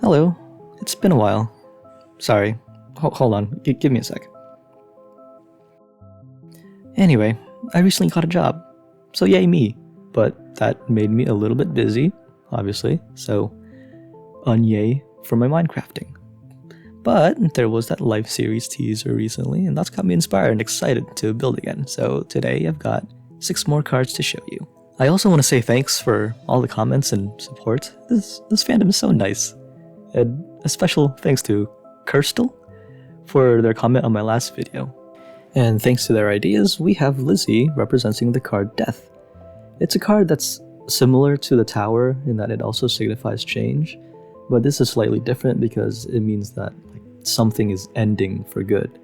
Hello. It's been a while. Sorry. Hold on. Give me a sec. Anyway, I recently got a job. So yay me. But that made me a little bit busy, obviously. So unyay for my Minecrafting. But there was that live series teaser recently, and that's got me inspired and excited to build again. So today I've got 6 more cards to show you. I also want to say thanks for all the comments and support. This fandom is so nice. And a special thanks to Kirstel for their comment on my last video. And thanks to their ideas, we have Lizzie representing the card Death. It's a card that's similar to the Tower in that it also signifies change, but this is slightly different because it means that something is ending for good,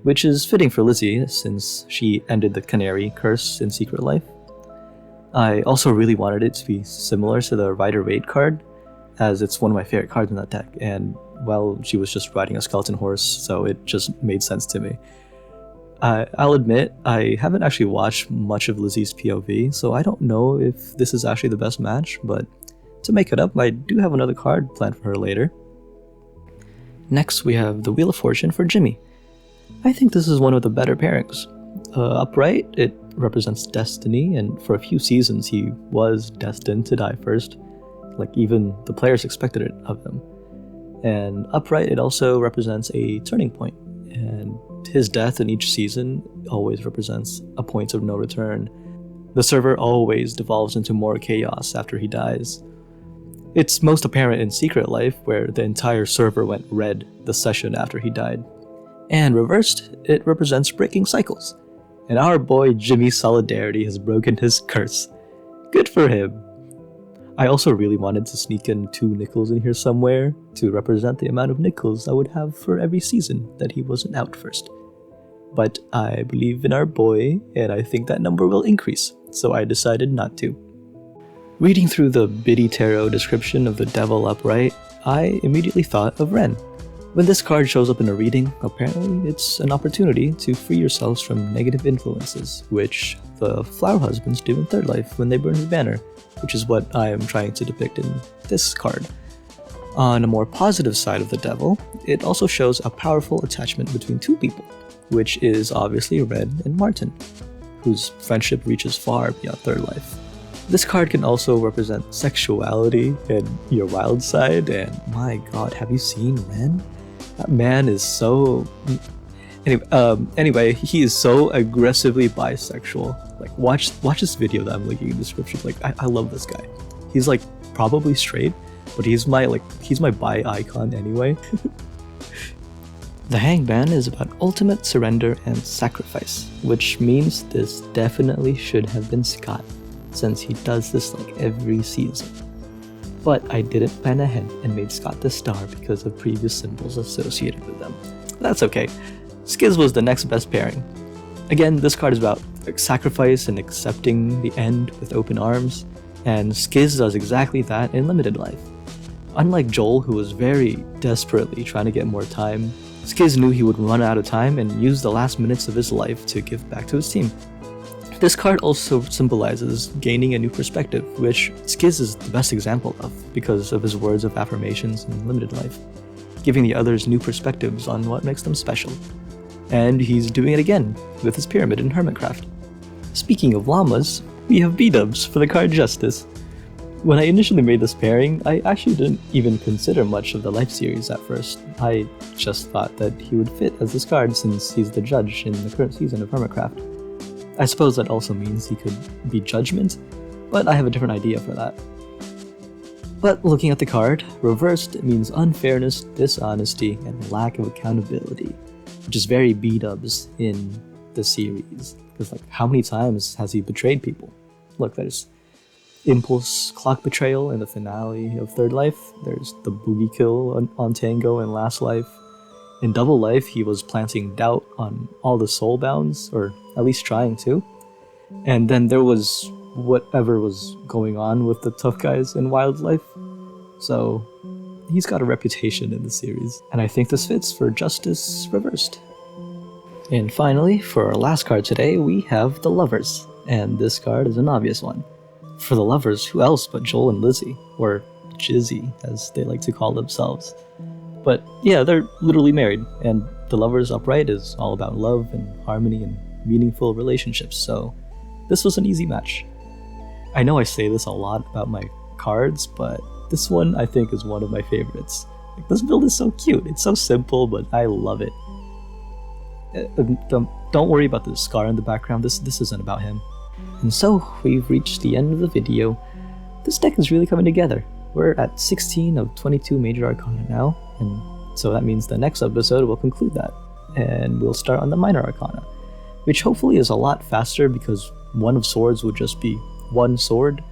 which is fitting for Lizzie since she ended the Canary curse in Secret Life. I also really wanted it to be similar to the Rider-Waite card, as it's one of my favorite cards in that deck, and well, she was just riding a skeleton horse, so it just made sense to me. I'll admit, I haven't actually watched much of Lizzie's POV, so I don't know if this is actually the best match, but to make it up, I do have another card planned for her later. Next, we have the Wheel of Fortune for Jimmy. I think this is one of the better pairings. Upright, it represents destiny, and for a few seasons he was destined to die first. Like, even the players expected it of him. And upright, it also represents a turning point, and his death in each season always represents a point of no return. The server always devolves into more chaos after he dies. It's most apparent in Secret Life, where the entire server went red the session after he died. And reversed, it represents breaking cycles. And our boy Jimmy's Solidarity has broken his curse. Good for him! I also really wanted to sneak in 2 nickels in here somewhere to represent the amount of nickels I would have for every season that he wasn't out first. But I believe in our boy, and I think that number will increase, so I decided not to. Reading through the Biddy Tarot description of the Devil Upright, I immediately thought of Ren. When this card shows up in a reading, apparently it's an opportunity to free yourselves from negative influences, which the Flower Husbands do in Third Life when they burn his banner, which is what I am trying to depict in this card. On a more positive side of the Devil, it also shows a powerful attachment between 2 people, which is obviously Red and Martin, whose friendship reaches far beyond Third Life. This card can also represent sexuality and your wild side, and my god, have you seen Ren? That man is so... Anyway, he is so aggressively bisexual. Like, watch this video that I'm linking in the description. Like, I love this guy. He's like probably straight, but he's my bi icon anyway. The Hangman is about ultimate surrender and sacrifice, which means this definitely should have been Scott, since he does this like every season. But I didn't plan ahead and made Scott the star because of previous symbols associated with them. That's okay. Skiz was the next best pairing. Again, this card is about sacrifice and accepting the end with open arms, and Skiz does exactly that in Limited Life. Unlike Joel, who was very desperately trying to get more time, Skiz knew he would run out of time and use the last minutes of his life to give back to his team. This card also symbolizes gaining a new perspective, which Skiz is the best example of because of his words of affirmations in Limited Life, giving the others new perspectives on what makes them special. And he's doing it again with his pyramid in Hermitcraft. Speaking of llamas, we have B-dubs for the card Justice. When I initially made this pairing, I actually didn't even consider much of the Life series at first. I just thought that he would fit as this card since he's the judge in the current season of Hermitcraft. I suppose that also means he could be Judgment, but I have a different idea for that. But looking at the card, reversed means unfairness, dishonesty, and lack of accountability, which is very B-dubs in the series. Because like, how many times has he betrayed people? Look, there's Impulse Clock Betrayal in the finale of Third Life. There's the Boogie Kill on Tango in Last Life. In Double Life, he was planting doubt on all the soulbounds, or at least trying to. And then there was whatever was going on with the tough guys in Wildlife. So he's got a reputation in the series, and I think this fits for Justice Reversed. And finally, for our last card today, we have the Lovers, and this card is an obvious one. For the Lovers, who else but Joel and Lizzie? Or Jizzy, as they like to call themselves. But yeah, they're literally married, and The Lovers Upright is all about love and harmony and meaningful relationships, so this was an easy match. I know I say this a lot about my cards, but this one I think is one of my favorites. Like, this build is so cute. It's so simple, but I love it. Don't worry about the scar in the background. This isn't about him. And so we've reached the end of the video. This deck is really coming together. We're at 16 of 22 major arcana now, and so that means the next episode will conclude that, and we'll start on the minor arcana, which hopefully is a lot faster because one of swords would just be one sword.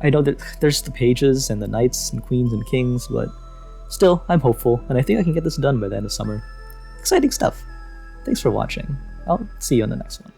I know that there's the pages and the knights and queens and kings, but still, I'm hopeful, and I think I can get this done by the end of summer. Exciting stuff. Thanks for watching. I'll see you on the next one.